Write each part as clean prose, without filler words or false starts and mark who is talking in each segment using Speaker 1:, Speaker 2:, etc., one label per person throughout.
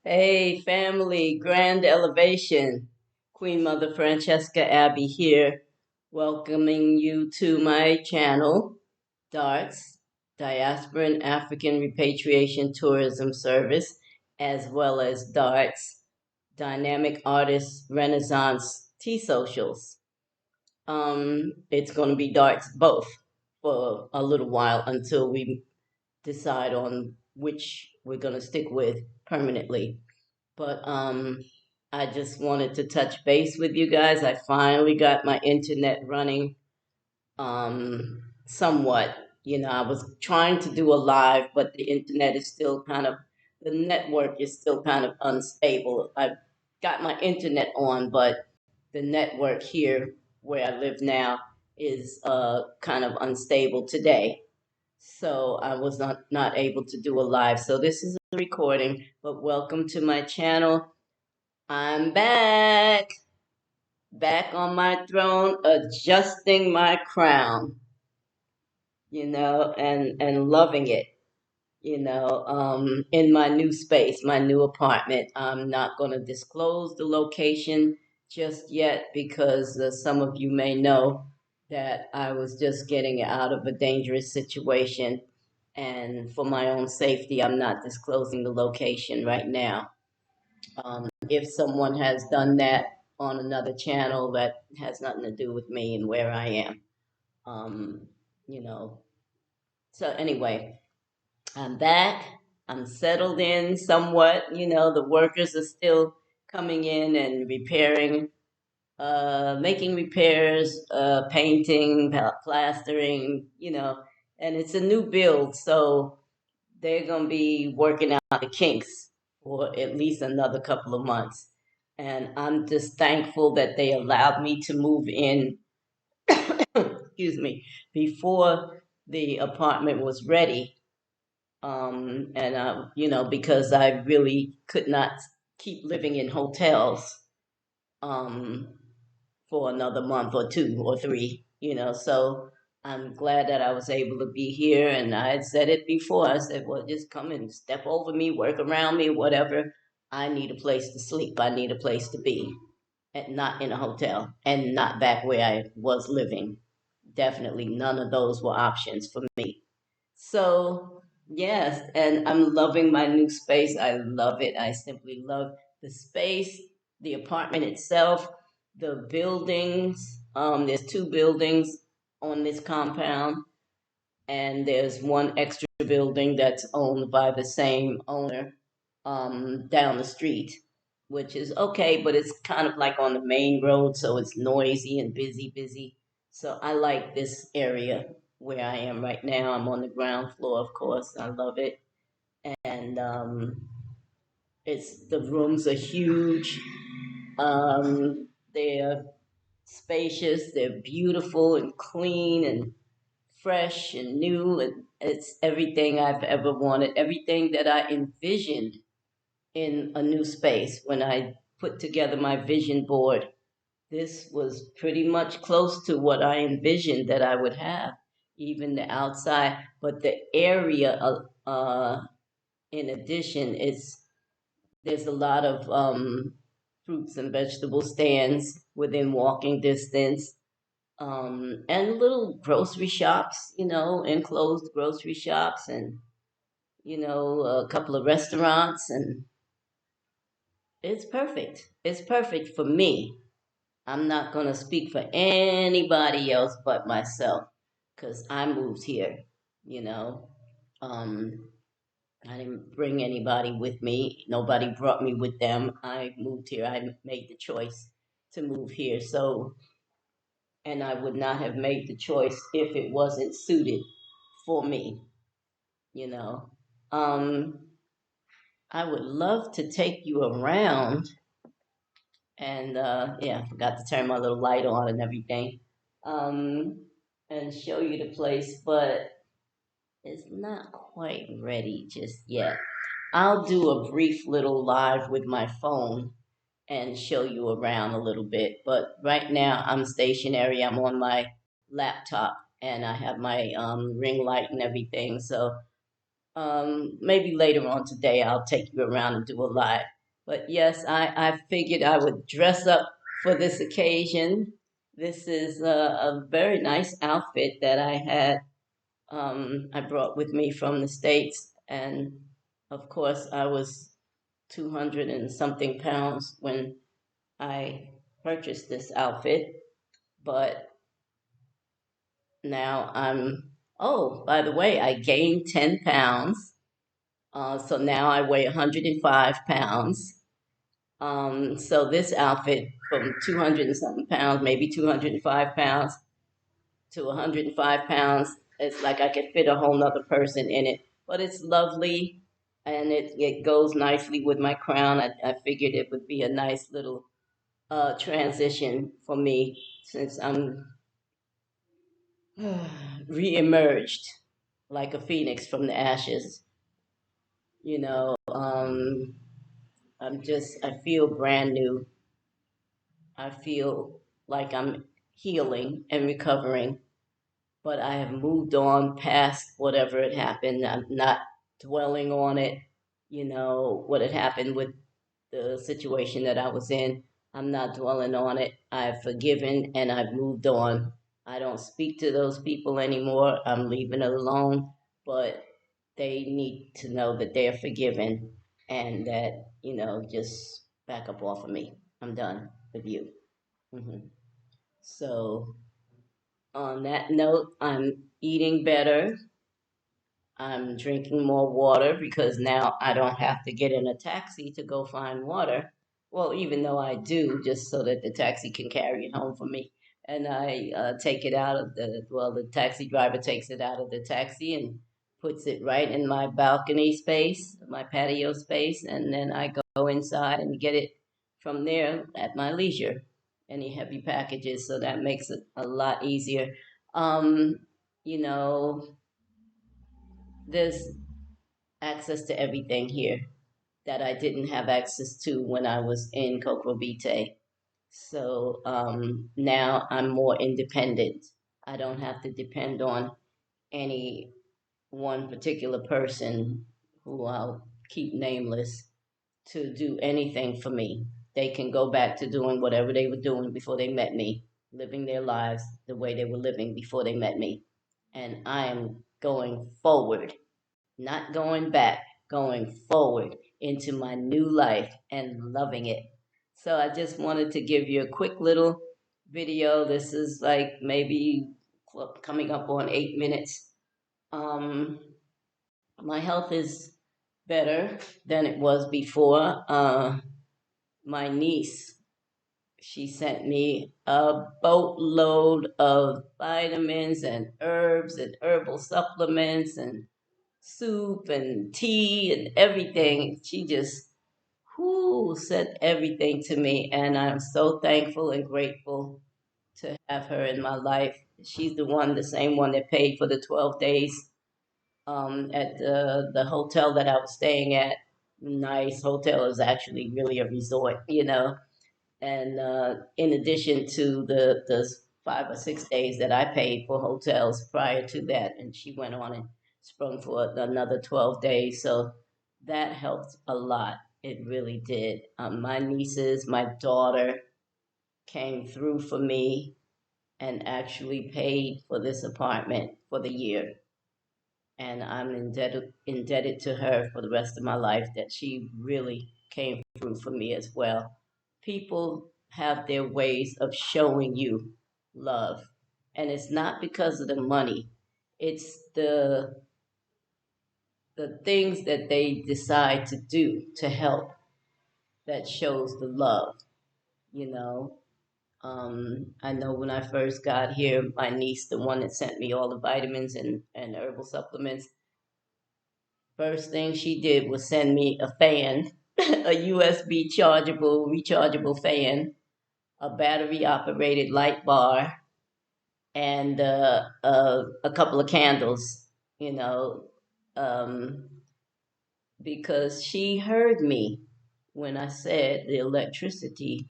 Speaker 1: Hey, family, grand elevation. Queen Mother Francesca Abbey here, welcoming you to my channel, DARTS, Diasporan African Repatriation Tourism Service, as well as DARTS, Dynamic Artist Renaissance Tea Socials. It's going to be DARTS both for a little while until we decide on which we're going to stick with permanently. But I just wanted to touch base with you guys. I finally got my internet running somewhat. I was trying to do a live, but the internet is still the network is still kind of unstable. I've got my internet on, but the network here where I live now is kind of unstable today. So I was not able to do a live. So this is a recording, but welcome to my channel. I'm back on my throne, adjusting my crown, and loving it, in my new space, my new apartment. I'm not going to disclose the location just yet because some of you may know that I was just getting out of a dangerous situation. And for my own safety, I'm not disclosing the location right now. If someone has done that on another channel, that has nothing to do with me and where I am. Um, you know. So anyway, I'm back. I'm settled in somewhat. The workers are still coming in and repairing, making repairs, painting, plastering, and it's a new build, so they're going to be working out the kinks for at least another couple of months. And I'm just thankful that they allowed me to move in, excuse me, before the apartment was ready. Because I really could not keep living in hotels um, for another month or two or three, So I'm glad that I was able to be here. And I had said it before. I said, well, just come and step over me, work around me, whatever. I need a place to sleep. I need a place to be, and not in a hotel and not back where I was living. Definitely none of those were options for me. So, yes, and I'm loving my new space. I love it. I simply love the space, the apartment itself, the buildings. There's two buildings on this compound, and there's one extra building that's owned by the same owner down the street, which is okay, but it's kind of like on the main road, so it's noisy and busy. So I like this area where I am right now. I'm on the ground floor, of course. I love it. And it's the rooms are huge. They're spacious, they're beautiful and clean and fresh and new, and it's everything I've ever wanted, everything that I envisioned in a new space when I put together my vision board. This was pretty much close to what I envisioned that I would have, even the outside, but the area, in addition, is there's a lot of fruits and vegetable stands within walking distance, and little grocery shops, enclosed grocery shops, and a couple of restaurants, and it's perfect. It's perfect for me. I'm not going to speak for anybody else but myself because I moved here, you know. Um, I didn't bring anybody with me. Nobody brought me with them. I moved here. I made the choice to move here. So, and I would not have made the choice if it wasn't suited for me, you know. Um, I would love to take you around. And yeah, I forgot to turn my little light on and everything, um, and show you the place, but it's not quite ready just yet. I'll do a brief little live with my phone and show you around a little bit, but right now I'm stationary. I'm on my laptop and I have my ring light and everything, so Maybe later on today I'll take you around and do a live. But yes, I figured I would dress up for this occasion. This is a very nice outfit that I brought with me from the States. And of course, I was 200 and something pounds when I purchased this outfit. But now oh, by the way, I gained 10 pounds. So now I weigh 105 pounds. So this outfit from 200 and something pounds, maybe 205 pounds to 105 pounds, it's like I could fit a whole nother person in it. But it's lovely and it goes nicely with my crown. I figured it would be a nice little transition for me since I'm re-emerged like a phoenix from the ashes. You know, I feel brand new. I feel like I'm healing and recovering, but I have moved on past whatever had happened. I'm not dwelling on it, what had happened with the situation that I was in. I'm not dwelling on it. I've forgiven and I've moved on. I don't speak to those people anymore. I'm leaving it alone, but they need to know that they're forgiven and that, just back up off of me. I'm done with you. hmm So, on that note, I'm eating better. I'm drinking more water because now I don't have to get in a taxi to go find water. Well, even though I do, just so that the taxi can carry it home for me. And I take it out of the taxi driver takes it out of the taxi and puts it right in my balcony space, my patio space, and then I go inside and get it from there at my leisure. Any heavy packages, so that makes it a lot easier. Um, you know, there's access to everything here that I didn't have access to when I was in Cocrobite. So now I'm more independent. I don't have to depend on any one particular person who I'll keep nameless to do anything for me. They can go back to doing whatever they were doing before they met me, living their lives the way they were living before they met me. And I am going forward, not going back, going forward into my new life and loving it. So I just wanted to give you a quick little video. This is like maybe coming up on 8 minutes. Um, my health is better than it was before. My niece, she sent me a boatload of vitamins and herbs and herbal supplements and soup and tea and everything. She just sent everything to me, and I'm so thankful and grateful to have her in my life. She's the same one that paid for the 12 days at the hotel that I was staying at. Nice hotel, is actually really a resort, and in addition to the 5 or 6 days that I paid for hotels prior to that, and she went on and sprung for another 12 days. So that helped a lot. It really did. My nieces, my daughter came through for me and actually paid for this apartment for the year. And I'm indebted to her for the rest of my life that she really came through for me as well. People have their ways of showing you love, and it's not because of the money. It's the things that they decide to do to help that shows the love, you know. I know when I first got here, my niece, the one that sent me all the vitamins and herbal supplements, first thing she did was send me a fan, a USB chargeable, rechargeable fan, a battery operated light bar, and a couple of candles, you know, um, because she heard me when I said the electricity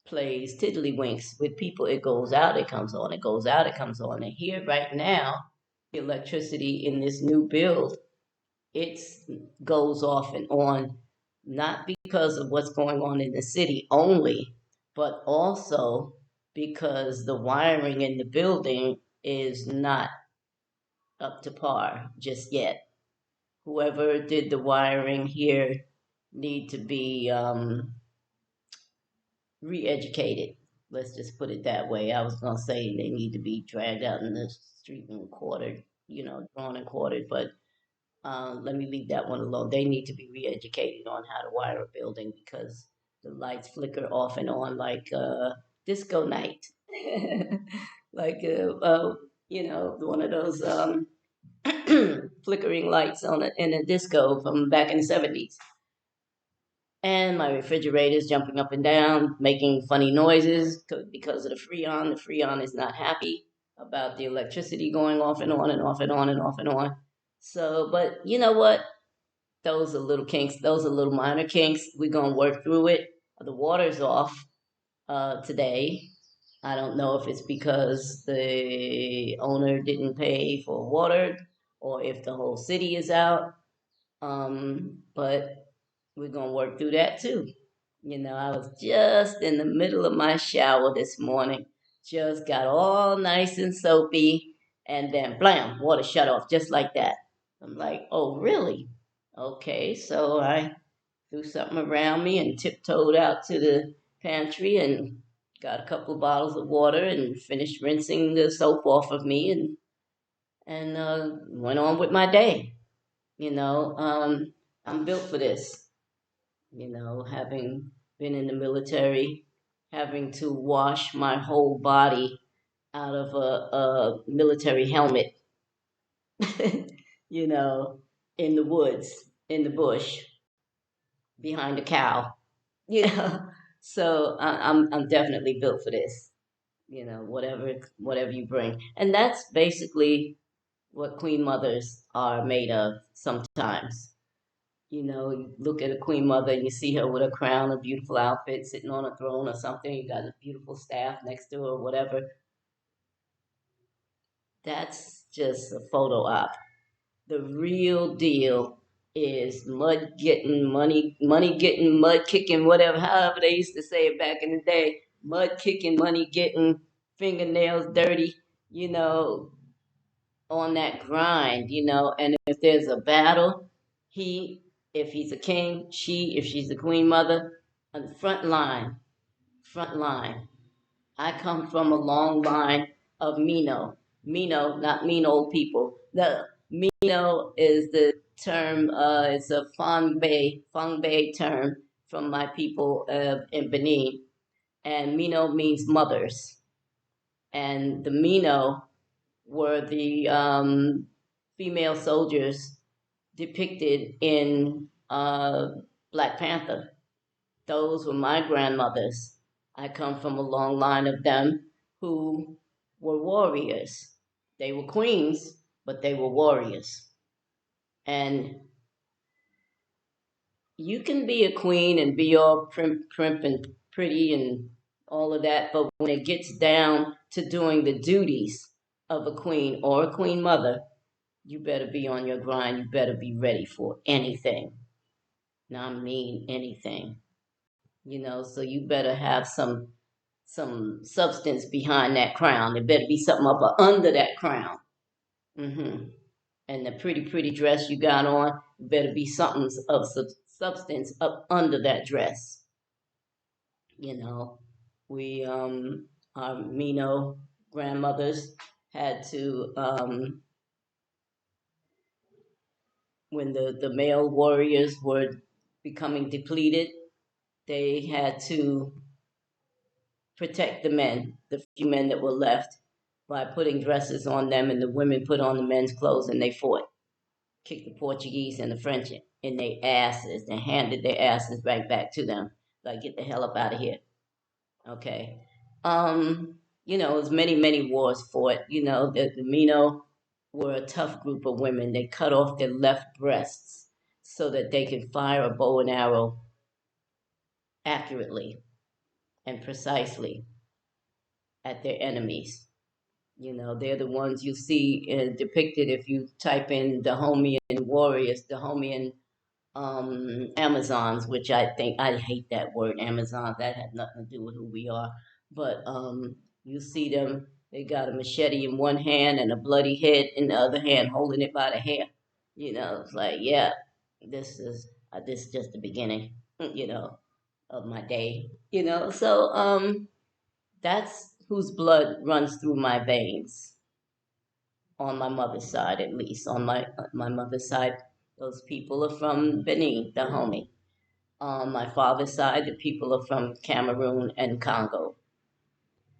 Speaker 1: plays tiddlywinks with people. It goes out, it comes on, it goes out, it comes on. And here right now, the electricity in this new build it goes off and on, not because of what's going on in the city only, but also because the wiring in the building is not up to par just yet. Whoever did the wiring here need to be re-educated. Let's just put it that way. I was gonna say they need to be dragged out in the street and quartered, drawn and quartered, but let me leave that one alone. They need to be re-educated on how to wire a building because the lights flicker off and on like disco night, like one of those flickering lights in a disco from back in the 70s. And my refrigerator is jumping up and down, making funny noises because of the freon. The freon is not happy about the electricity going off and on and off and on and off and on. So, but you know what? Those are little kinks. Those are little minor kinks. We're gonna work through it. The water's off today. I don't know if it's because the owner didn't pay for water or if the whole city is out. But we're gonna work through that too. I was just in the middle of my shower this morning, just got all nice and soapy, and then blam, water shut off just like that. I'm like, oh, really? Okay, so I threw something around me and tiptoed out to the pantry and got a couple of bottles of water and finished rinsing the soap off of me and went on with my day. I'm built for this. Having been in the military, having to wash my whole body out of a military helmet, you know, in the woods, in the bush, behind a cow, you know. So I'm definitely built for this, whatever you bring. And that's basically what queen mothers are made of sometimes. You look at a queen mother and you see her with a crown, a beautiful outfit, sitting on a throne or something. You got a beautiful staff next to her or whatever. That's just a photo op. The real deal is mud getting, money getting, mud kicking, whatever, however they used to say it back in the day. Mud kicking, money getting, fingernails dirty, you know, on that grind, and if there's a battle, he, if he's a king, she, if she's the queen mother, on the front line. I come from a long line of Mino. Mino, not mean old people. The Mino is the term, it's a Fangbe term from my people in Benin. And Mino means mothers. And the Mino were the female soldiers depicted in Black Panther. Those were my grandmothers. I come from a long line of them who were warriors. They were queens, but they were warriors. And you can be a queen and be all primp and pretty and all of that, but when it gets down to doing the duties of a queen or a queen mother, you better be on your grind. You better be ready for anything. Now, I mean anything. So you better have some substance behind that crown. There better be something up under that crown. And the pretty dress you got on better be something of substance up under that dress. You know, we our Mino grandmothers had to when the male warriors were becoming depleted, they had to protect the men, the few men that were left, by putting dresses on them, and the women put on the men's clothes and they fought, kicked the Portuguese and the French in their asses and handed their asses right back to them. Like, get the hell up out of here. Okay. It was many wars fought. The Mino were a tough group of women. They cut off their left breasts so that they could fire a bow and arrow accurately and precisely at their enemies. You know, they're the ones you see depicted if you type in Dahomean warriors, Dahomean Amazons, which I think I hate that word Amazon. That had nothing to do with who we are. But you see them, they got a machete in one hand and a bloody head in the other hand, holding it by the hair. You know, it's like, yeah, this is just the beginning, you know, of my day. You know, so that's whose blood runs through my veins on my mother's side, at least. On my mother's side, those people are from Benin, Dahomey. On my father's side, the people are from Cameroon and Congo.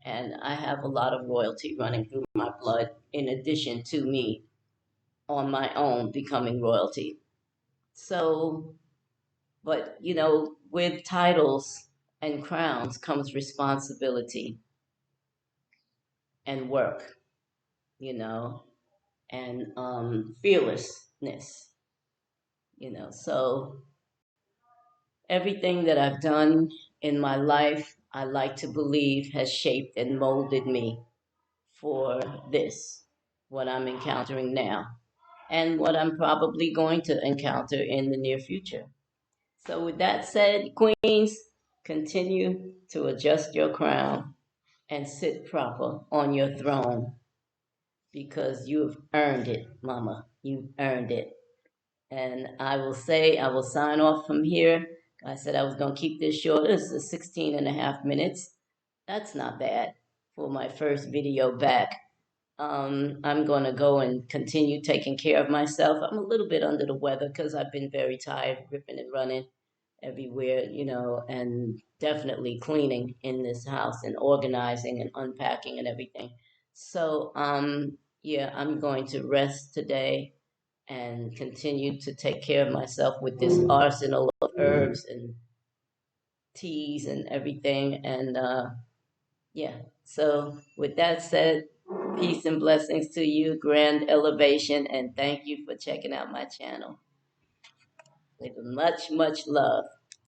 Speaker 1: And I have a lot of royalty running through my blood, in addition to me on my own becoming royalty. So, but you know, with titles and crowns comes responsibility and work, you know, and fearlessness, you know. So, everything that I've done in my life, I like to believe, has shaped and molded me for this, what I'm encountering now, and what I'm probably going to encounter in the near future. So, with that said, Queens, continue to adjust your crown and sit proper on your throne because you've earned it, Mama. You've earned it. And I will say, I will sign off from here. I said I was going to keep this short. This is 16 and a half minutes. That's not bad for my first video back. I'm going to go and continue taking care of myself. I'm a little bit under the weather because I've been very tired, ripping and running everywhere, you know, and definitely cleaning in this house and organizing and unpacking and everything. So, yeah, I'm going to rest today and continue to take care of myself with this arsenal of herbs and teas and everything. And yeah, so with that said, peace and blessings to you, grand elevation, and thank you for checking out my channel. With much, much love.